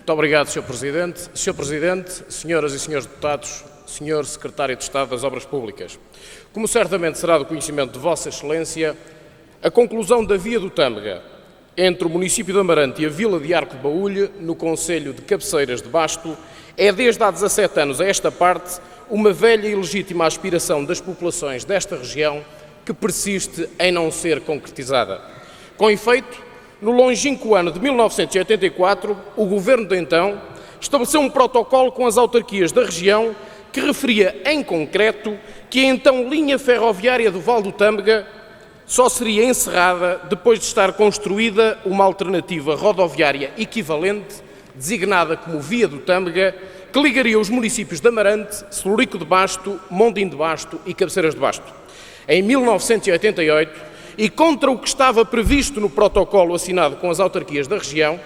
Muito obrigado, Sr. Presidente. Sr. Presidente, senhoras e senhores deputados, Sr. Secretário de Estado das Obras Públicas, como certamente será do conhecimento de Vossa Excelência, a conclusão da Via do Tâmega entre o município de Amarante e a vila de Arco de Baúlho, no concelho de Cabeceiras de Basto, é desde há 17 anos a esta parte uma velha e legítima aspiração das populações desta região que persiste em não ser concretizada. Com efeito, no longínquo ano de 1984, o Governo de então estabeleceu um protocolo com as autarquias da região que referia em concreto que a então linha ferroviária do Val do Tâmega só seria encerrada depois de estar construída uma alternativa rodoviária equivalente, designada como Via do Tâmega, que ligaria os municípios de Amarante, Celurico de Basto, Mondim de Basto e Cabeceiras de Basto. Em 1988, e contra o que estava previsto no protocolo assinado com as autarquias da região,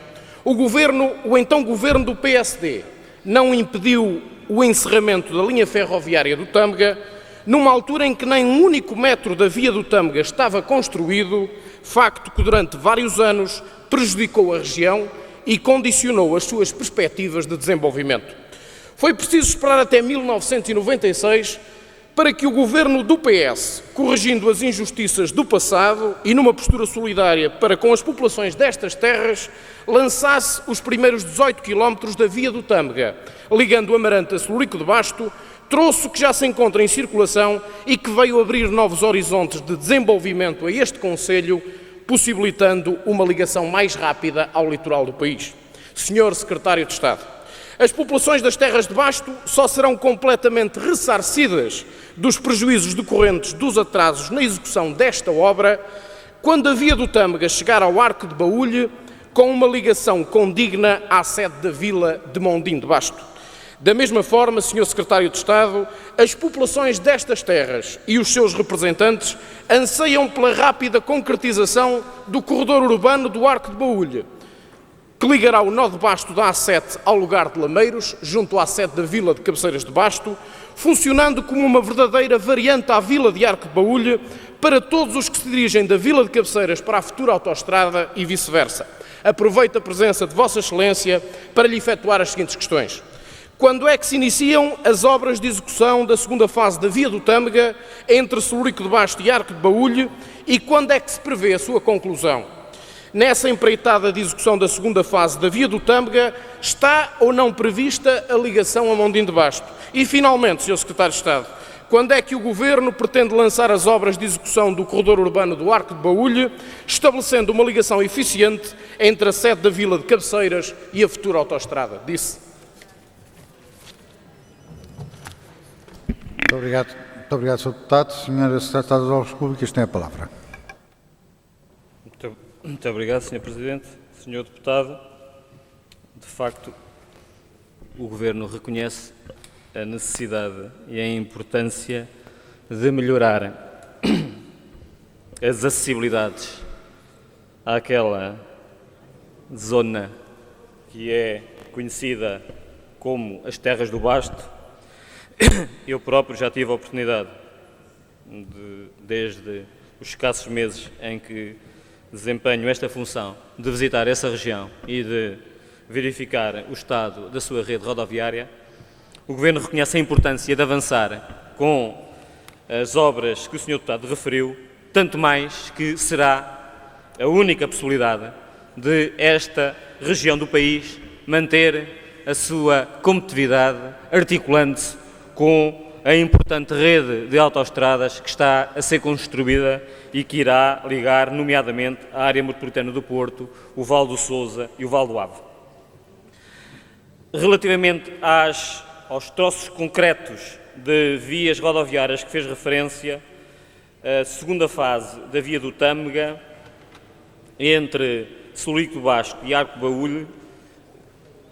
o então governo do PSD não impediu o encerramento da linha ferroviária do Tâmega, numa altura em que nem um único metro da Via do Tâmega estava construído, facto que durante vários anos prejudicou a região e condicionou as suas perspectivas de desenvolvimento. Foi preciso esperar até 1996 para que o governo do PS, corrigindo as injustiças do passado e numa postura solidária para com as populações destas terras, lançasse os primeiros 18 quilómetros da Via do Tâmega, ligando Amarante a Celurico de Basto, troço que já se encontra em circulação e que veio abrir novos horizontes de desenvolvimento a este concelho, possibilitando uma ligação mais rápida ao litoral do país. Senhor Secretário de Estado, as populações das terras de Basto só serão completamente ressarcidas dos prejuízos decorrentes dos atrasos na execução desta obra quando a Via do Tâmega chegar ao Arco de Baúlho com uma ligação condigna à sede da vila de Mondim de Basto. Da mesma forma, Sr. Secretário de Estado, as populações destas terras e os seus representantes anseiam pela rápida concretização do corredor urbano do Arco de Baúlho, que ligará o nó de Basto da A7 ao lugar de Lameiros, junto à sede da vila de Cabeceiras de Basto, funcionando como uma verdadeira variante à vila de Arco de Baúlho para todos os que se dirigem da vila de Cabeceiras para a futura autoestrada e vice-versa. Aproveito a presença de Vossa Excelência para lhe efetuar as seguintes questões. Quando é que se iniciam as obras de execução da segunda fase da Via do Tâmega entre Celurico de Basto e Arco de Baúlho e quando é que se prevê a sua conclusão? Nessa empreitada de execução da segunda fase da Via do Tâmega, está ou não prevista a ligação a Mondim de Basto? E, finalmente, Sr. Secretário de Estado, quando é que o Governo pretende lançar as obras de execução do corredor urbano do Arco de Baúlho, estabelecendo uma ligação eficiente entre a sede da vila de Cabeceiras e a futura autoestrada? Disse. Muito obrigado, Sr. Deputado. Senhora Secretária das Obras Públicas, tem a palavra. Muito obrigado, Sr. Presidente. Sr. Deputado, de facto, o Governo reconhece a necessidade e a importância de melhorar as acessibilidades àquela zona que é conhecida como as Terras do Basto. Eu próprio já tive a oportunidade, desde os escassos meses em que desempenho esta função, de visitar essa região e de verificar o estado da sua rede rodoviária. O Governo reconhece a importância de avançar com as obras que o Sr. Deputado referiu, tanto mais que será a única possibilidade de esta região do país manter a sua competitividade, articulando-se com a importante rede de autoestradas que está a ser construída e que irá ligar, nomeadamente, a área metropolitana do Porto, o Val do Sousa e o Val do Ave. Relativamente aos troços concretos de vias rodoviárias que fez referência, a segunda fase da Via do Tâmega, entre Celurico de Basto e Arco de Baúlho,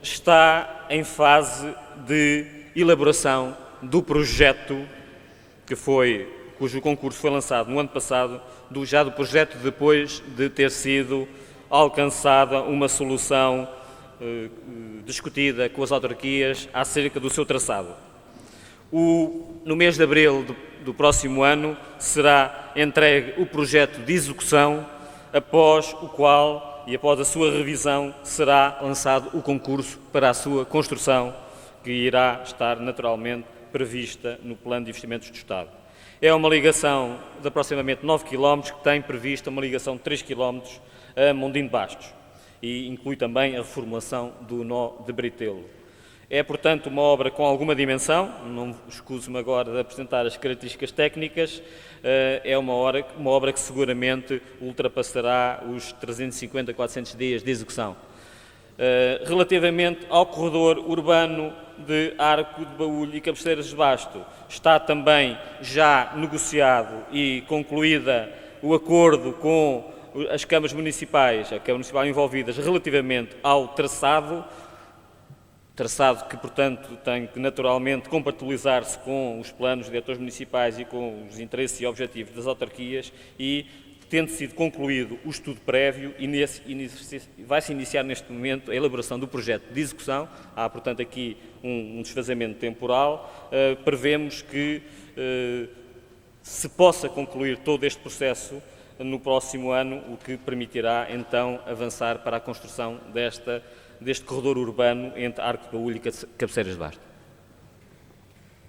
está em fase de elaboração do projeto cujo concurso foi lançado no ano passado, do projeto depois de ter sido alcançada uma solução discutida com as autarquias acerca do seu traçado. No mês de abril do próximo ano será entregue o projeto de execução, após o qual e após a sua revisão será lançado o concurso para a sua construção, que irá estar naturalmente prevista no Plano de Investimentos do Estado. É uma ligação de aproximadamente 9 km que tem prevista uma ligação de 3 km a Mondim de Bastos e inclui também a reformulação do nó de Britelo. É, portanto, uma obra com alguma dimensão, não escuso-me agora de apresentar as características técnicas, é uma obra que seguramente ultrapassará os 350 a 400 dias de execução. Relativamente ao corredor urbano de Arco de Baúlho e Cabeceiras de Basto, está também já negociado e concluída o acordo com as câmaras municipais, a Câmara Municipal envolvidas relativamente ao traçado que, portanto, tem que naturalmente compatibilizar-se com os planos de diretores municipais e com os interesses e objetivos das autarquias e, tendo sido concluído o estudo prévio, vai-se iniciar neste momento a elaboração do projeto de execução. Há, portanto, aqui um desfazamento temporal. Prevemos que se possa concluir todo este processo no próximo ano, o que permitirá, então, avançar para a construção deste corredor urbano entre Arco de Baúlho e Cabeceiras de Basto.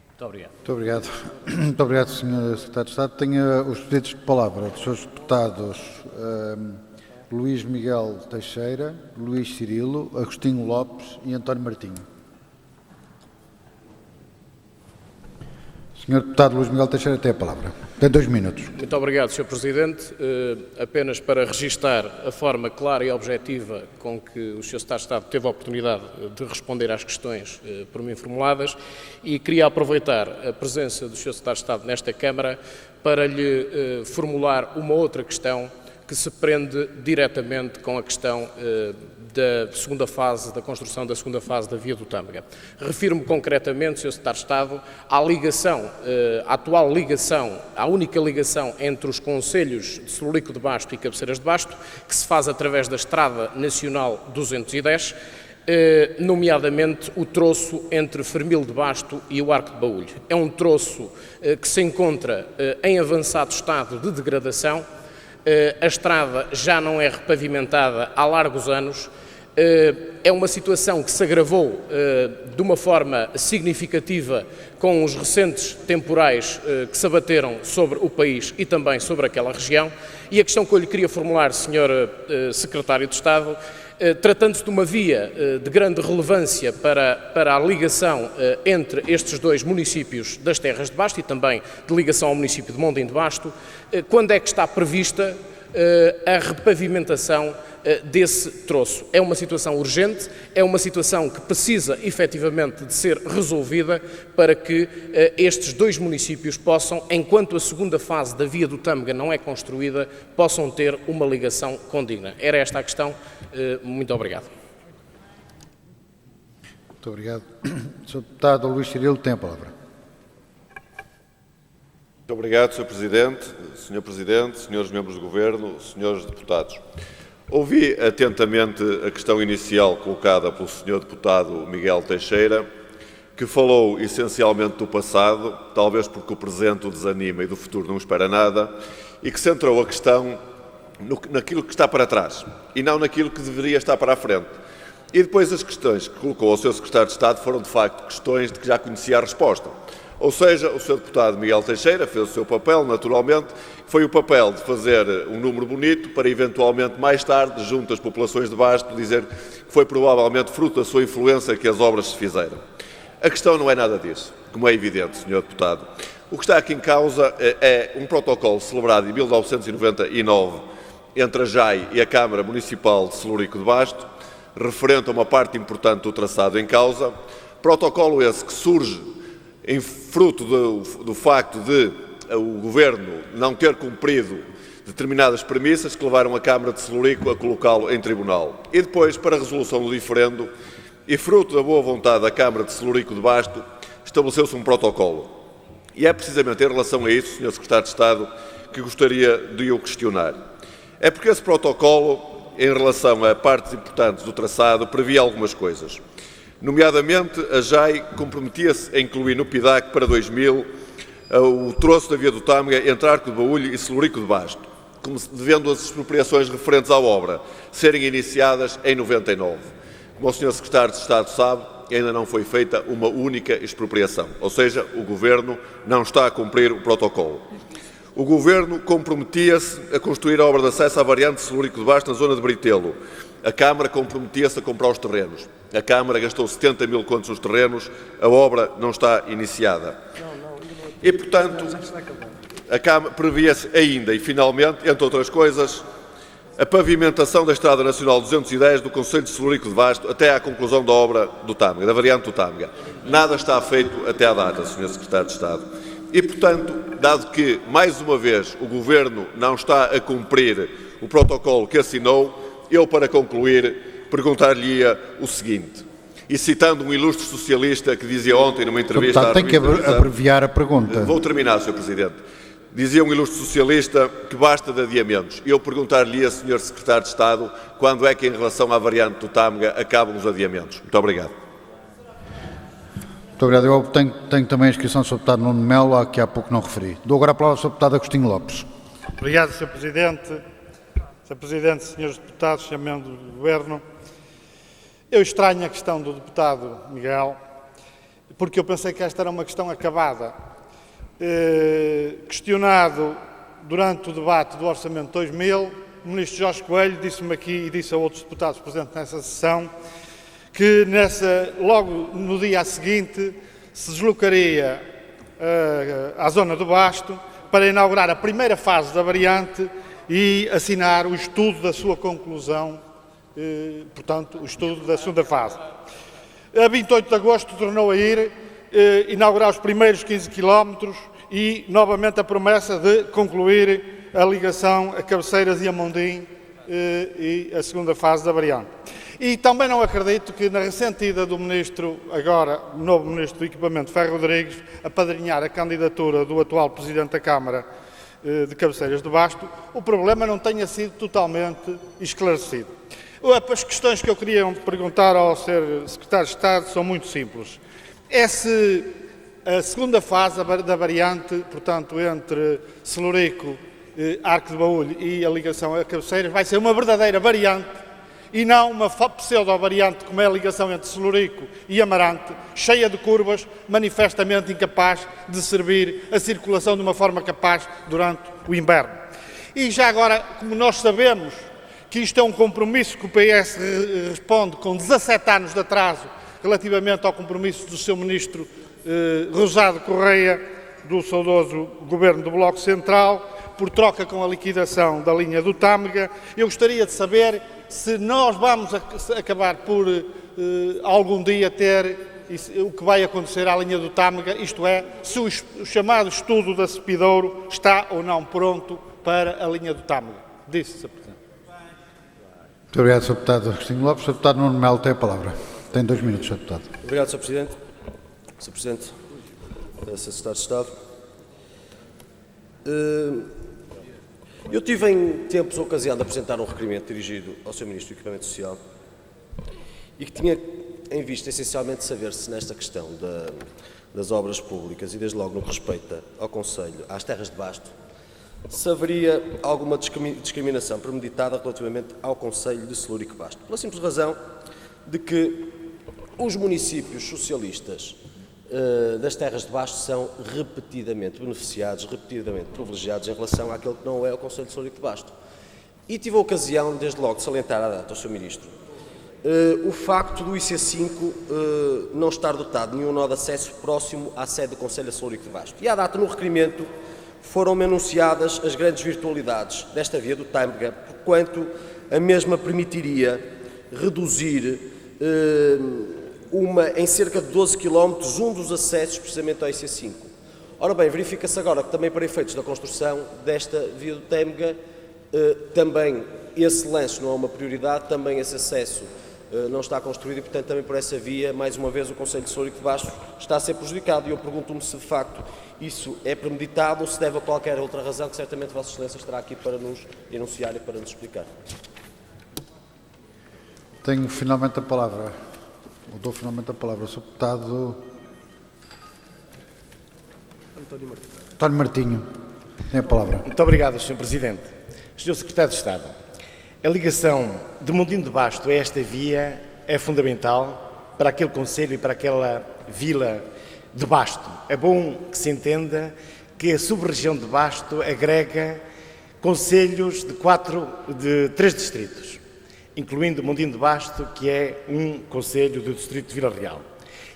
Muito obrigado. Muito obrigado. Muito obrigado, Sr. Secretário de Estado. Tenho os pedidos de palavra dos Srs. Deputados Luís Miguel Teixeira, Luís Cirilo, Agostinho Lopes e António Martinho. Sr. Deputado Luís Miguel Teixeira tem a palavra. Tem 2 minutos. Muito obrigado, Sr. Presidente. Apenas para registar a forma clara e objetiva com que o Sr. Secretário de Estado teve a oportunidade de responder às questões por mim formuladas e queria aproveitar a presença do Sr. Secretário de Estado nesta Câmara para lhe formular uma outra questão que se prende diretamente com a questão da segunda fase, da construção da segunda fase da Via do Tâmega. Refiro-me concretamente, Sr. Secretário de Estado, à ligação, à atual ligação, à única ligação entre os concelhos de Celurico de Basto e Cabeceiras de Basto, que se faz através da Estrada Nacional 210, nomeadamente o troço entre Fermil de Basto e o Arco de Baúlho. É um troço que se encontra em avançado estado de degradação. A estrada já não é repavimentada há largos anos. É uma situação que se agravou de uma forma significativa com os recentes temporais que se abateram sobre o país e também sobre aquela região. E a questão que eu lhe queria formular, Sr. Secretário de Estado, tratando-se de uma via de grande relevância para a ligação entre estes dois municípios das Terras de Basto e também de ligação ao município de Mondim de Basto, quando é que está prevista a repavimentação desse troço? É uma situação urgente, é uma situação que precisa efetivamente de ser resolvida para que estes dois municípios possam, enquanto a segunda fase da Via do Tâmega não é construída, possam ter uma ligação condigna. Era esta a questão. Muito obrigado. Muito obrigado. Sr. Deputado Luís Cirilo tem a palavra. Muito obrigado, Sr. Presidente, Sr. Presidente, Srs. Membros do Governo, Srs. Deputados. Ouvi atentamente a questão inicial colocada pelo Sr. Deputado Miguel Teixeira, que falou essencialmente do passado, talvez porque o presente o desanima e do futuro não espera nada, e que centrou a questão naquilo que está para trás e não naquilo que deveria estar para a frente. E depois as questões que colocou ao Sr. Secretário de Estado foram, de facto, questões de que já conhecia a resposta. Ou seja, o Sr. Deputado Miguel Teixeira fez o seu papel, naturalmente, foi o papel de fazer um número bonito para, eventualmente, mais tarde, junto às populações de Basto, dizer que foi provavelmente fruto da sua influência que as obras se fizeram. A questão não é nada disso, como é evidente, Sr. Deputado. O que está aqui em causa é um protocolo celebrado em 1999 entre a JAI e a Câmara Municipal de Celurico de Basto, referente a uma parte importante do traçado em causa. Protocolo esse que surge em fruto do facto de o Governo não ter cumprido determinadas premissas que levaram a Câmara de Celurico a colocá-lo em tribunal. E depois, para a resolução do diferendo, e fruto da boa vontade da Câmara de Celurico de Basto, estabeleceu-se um protocolo. E é precisamente em relação a isso, Sr. Secretário de Estado, que gostaria de o questionar. É porque esse protocolo, em relação a partes importantes do traçado, previa algumas coisas. Nomeadamente, a JAI comprometia-se a incluir no PIDAC para 2000 o troço da Via do Tâmega entre Arco de Baúlho e Celurico de Basto. devendo as expropriações referentes à obra serem iniciadas em 99. Como o Sr. Secretário de Estado sabe, ainda não foi feita uma única expropriação, ou seja, o Governo não está a cumprir o protocolo. O Governo comprometia-se a construir a obra de acesso à variante de Celurico de Basto na zona de Britelo. A Câmara comprometia-se a comprar os terrenos. A Câmara gastou 70 mil contos nos terrenos, a obra não está iniciada. E, portanto, a Câmara previa-se ainda, e finalmente, entre outras coisas, a pavimentação da Estrada Nacional 210 do Concelho de Celurico de Basto até à conclusão da obra do Tâmega, da variante do Tâmega. Nada está feito até à data, Sr. Secretário de Estado. E, portanto, dado que, mais uma vez, o Governo não está a cumprir o protocolo que assinou, eu, para concluir, perguntar-lhe-ia o seguinte, e citando um ilustre socialista que dizia ontem numa entrevista... Deputado, tem que abreviar a pergunta. Vou terminar, Sr. Presidente. Dizia um ilustre socialista que basta de adiamentos. Eu perguntar-lhe a Sr. Secretário de Estado quando é que, em relação à variante do Tâmega, acabam os adiamentos. Muito obrigado. Muito obrigado. Eu tenho também a inscrição do Sr. Deputado Nuno Melo, a que há pouco não referi. Dou agora a palavra ao Sr. Deputado Agostinho Lopes. Obrigado, Sr. Presidente. Sr. Presidente, Srs. Deputados, Sr. Membro do Governo. Eu estranho a questão do deputado Miguel, porque eu pensei que esta era uma questão acabada. Questionado durante o debate do Orçamento de 2000, o Ministro Jorge Coelho disse-me aqui e disse a outros deputados presentes nessa sessão que logo no dia seguinte se deslocaria à zona do Basto para inaugurar a primeira fase da variante e assinar o estudo da sua conclusão, portanto, o estudo da segunda fase. A 28 de agosto tornou a ir inaugurar os primeiros 15 quilómetros e, novamente, a promessa de concluir a ligação a Cabeceiras e a Mondim e a segunda fase da variante. E também não acredito que, na recente ida do Ministro, agora, novo Ministro do Equipamento, Ferro Rodrigues, a padrinhar a candidatura do atual Presidente da Câmara de Cabeceiras de Basto, o problema não tenha sido totalmente esclarecido. As questões que eu queria perguntar ao Sr. Secretário de Estado são muito simples. É se a segunda fase da variante, portanto, entre Celurico, Arco de Baúlho e a ligação a Cabeceiras, vai ser uma verdadeira variante e não uma pseudo-variante como é a ligação entre Celurico e Amarante, cheia de curvas, manifestamente incapaz de servir a circulação de uma forma capaz durante o inverno. E já agora, como nós sabemos que isto é um compromisso que o PS responde com 17 anos de atraso relativamente ao compromisso do seu Ministro Rosado Correia, do saudoso Governo do Bloco Central, por troca com a liquidação da linha do Tâmega, eu gostaria de saber se nós vamos acabar por algum dia ter o que vai acontecer à linha do Tâmega, isto é, se o chamado estudo da Cepidouro está ou não pronto para a linha do Tâmega. Disse, Sr. Presidente. Muito obrigado, Sr. Deputado Agostinho Lopes. O Sr. Deputado Nuno Melo tem a palavra. Tem 2 minutos, Sr. Deputado. Obrigado, Sr. Presidente. Sr. Presidente, Sr. Secretário de Estado. Eu tive em tempos a ocasião de apresentar um requerimento dirigido ao Sr. Ministro do Equipamento Social e que tinha em vista essencialmente saber se nesta questão das obras públicas e desde logo no que respeita ao Concelho, às terras de Basto, se haveria alguma discriminação premeditada relativamente ao Concelho de Celurico Basto. Pela simples razão de que os municípios socialistas das terras de Basto são repetidamente beneficiados, repetidamente privilegiados em relação àquele que não é o Concelho de Celurico de Basto. E tive a ocasião, desde logo, de salientar à data ao Sr. Ministro o facto do IC5 não estar dotado de nenhum nó de acesso próximo à sede do Concelho de Celurico de Basto. E à data, no requerimento, foram-me anunciadas as grandes virtualidades desta via do Tâmega, quanto a mesma permitiria reduzir em cerca de 12 km um dos acessos precisamente ao IC5. Ora bem, verifica-se agora que também para efeitos da construção desta via do Tâmega, também esse lance não é uma prioridade, também esse acesso não está construído e, portanto, também por essa via, mais uma vez, o Concelho de Celurico de Basto está a ser prejudicado. E eu pergunto-me se, de facto, isso é premeditado ou se deve a qualquer outra razão que certamente Vossa Excelência estará aqui para nos enunciar e para nos explicar. Tenho finalmente a palavra, dou finalmente a palavra ao Sr. Deputado António Martinho, Tem a palavra. Muito obrigado, Sr. Presidente. Sr. Secretário de Estado, a ligação de Mondinho de Basto a esta via é fundamental para aquele concelho e para aquela vila de Basto. É bom que se entenda que a sub-região de Basto agrega concelhos de 3 distritos, incluindo Mondinho de Basto, que é um concelho do distrito de Vila Real.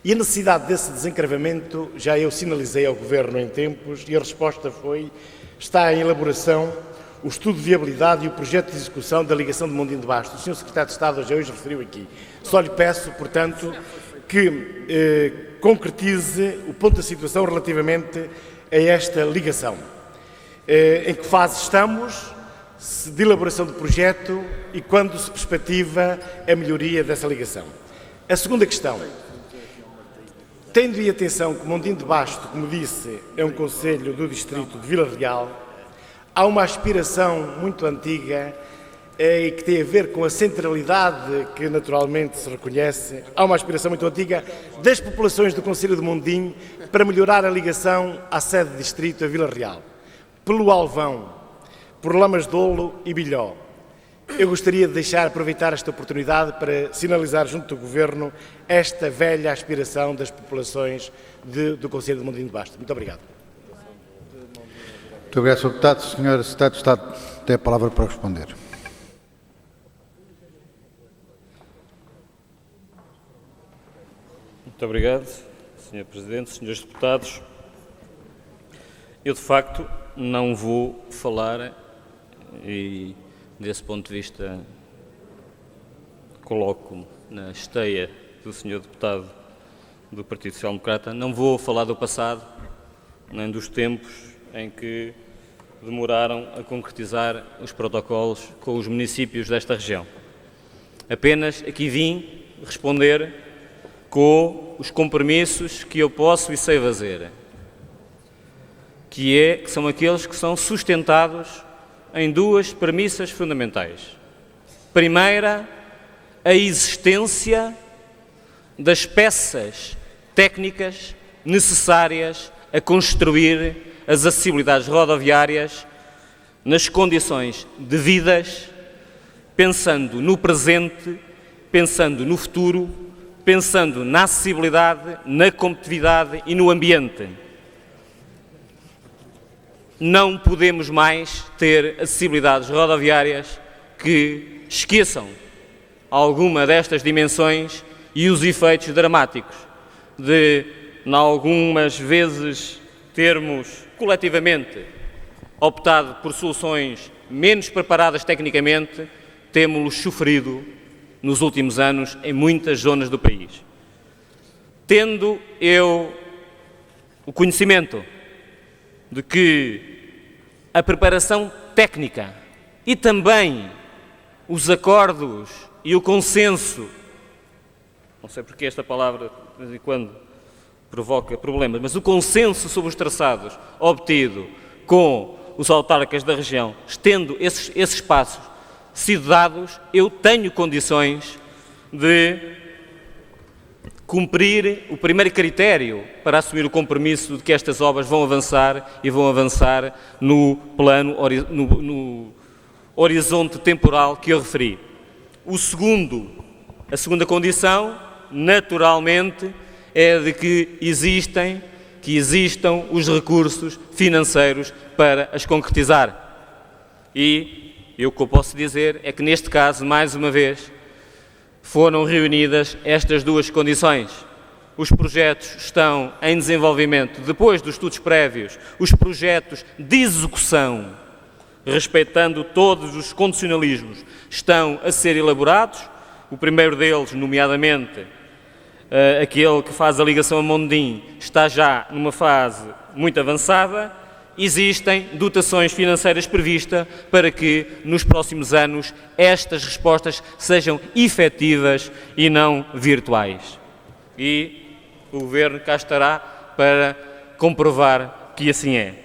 E a necessidade desse desencravamento já eu sinalizei ao Governo em tempos e a resposta foi: está em elaboração o estudo de viabilidade e o projeto de execução da ligação de Mondinho de Basto. O Sr. Secretário de Estado já hoje referiu aqui. Só lhe peço, portanto, que concretize o ponto da situação relativamente a esta ligação. Em que fase estamos de elaboração do projeto e quando se perspectiva a melhoria dessa ligação. A segunda questão. Tendo em atenção que Mondinho de Basto, como disse, é um concelho do distrito de Vila Real, há uma aspiração muito antiga e que tem a ver com a centralidade que naturalmente se reconhece. Há uma aspiração muito antiga das populações do concelho de Mondinho para melhorar a ligação à sede de distrito, a Vila Real, pelo Alvão, por Lamas de Olo e Bilhó. Eu gostaria de aproveitar esta oportunidade para sinalizar junto do Governo esta velha aspiração das populações do concelho de Mondinho de Basto. Muito obrigado. Muito obrigado, Sr. Deputado. Sr. Secretário de Estado tem a palavra para responder. Muito obrigado, Sr. Presidente, Srs. Deputados. Eu, de facto, não vou falar e, desse ponto de vista, coloco-me na esteia do Sr. Deputado do Partido Social Democrata, não vou falar do passado, nem dos tempos em que demoraram a concretizar os protocolos com os municípios desta região. Apenas aqui vim responder com os compromissos que eu posso e sei fazer, que são aqueles que são sustentados em 2 premissas fundamentais. Primeira, a existência das peças técnicas necessárias a construir as acessibilidades rodoviárias nas condições devidas, pensando no presente, pensando no futuro, pensando na acessibilidade, na competitividade e no ambiente. Não podemos mais ter acessibilidades rodoviárias que esqueçam alguma destas dimensões e os efeitos dramáticos de, em algumas vezes, termos coletivamente optado por soluções menos preparadas tecnicamente, temos-los sofrido nos últimos anos em muitas zonas do país. Tendo eu o conhecimento de que a preparação técnica e também os acordos e o consenso, não sei porque esta palavra de vez em quando provoca problemas, mas o consenso sobre os traçados obtido com os autarcas da região, tendo esses passos sido dados, eu tenho condições de cumprir o primeiro critério para assumir o compromisso de que estas obras vão avançar e vão avançar no plano, no horizonte temporal que eu referi. A segunda condição, naturalmente, é de que existam os recursos financeiros para as concretizar. E o que eu posso dizer é que, neste caso, mais uma vez, foram reunidas estas 2 condições. Os projetos estão em desenvolvimento, depois dos estudos prévios, os projetos de execução, respeitando todos os condicionalismos, estão a ser elaborados. O primeiro deles, nomeadamente, aquele que faz a ligação a Mondim, está já numa fase muito avançada. Existem dotações financeiras previstas para que, nos próximos anos, estas respostas sejam efetivas e não virtuais. E o Governo cá estará para comprovar que assim é.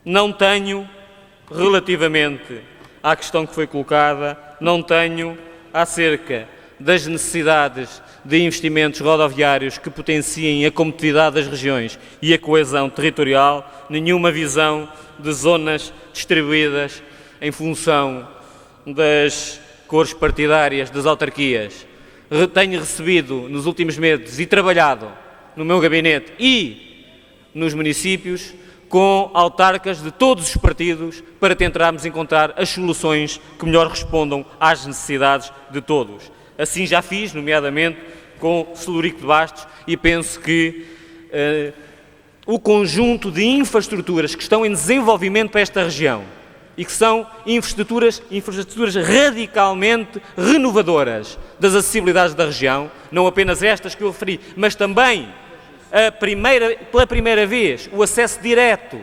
Não tenho, relativamente à questão que foi colocada, não tenho acerca das necessidades de investimentos rodoviários que potenciem a competitividade das regiões e a coesão territorial, nenhuma visão de zonas distribuídas em função das cores partidárias das autarquias. Tenho recebido nos últimos meses e trabalhado no meu gabinete e nos municípios com autarcas de todos os partidos para tentarmos encontrar as soluções que melhor respondam às necessidades de todos. Assim já fiz, nomeadamente com Celurico de Bastos, e penso que o conjunto de infraestruturas que estão em desenvolvimento para esta região e que são infraestruturas radicalmente renovadoras das acessibilidades da região, não apenas estas que eu referi, mas também pela primeira vez o acesso direto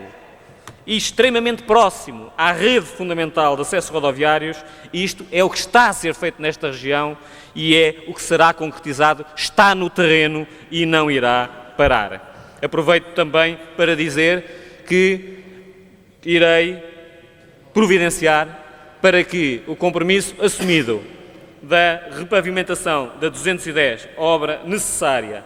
e extremamente próximo à rede fundamental de acessos rodoviários. Isto é o que está a ser feito nesta região e é o que será concretizado, está no terreno e não irá parar. Aproveito também para dizer que irei providenciar para que o compromisso assumido da repavimentação da 210, obra necessária,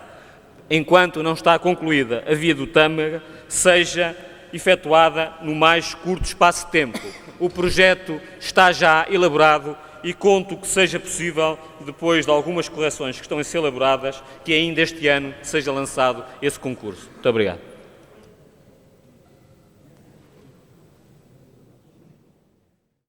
enquanto não está concluída a via do Tâmega, seja efetuada no mais curto espaço de tempo. O projeto está já elaborado e conto que seja possível, depois de algumas correções que estão a ser elaboradas, que ainda este ano seja lançado esse concurso. Muito obrigado.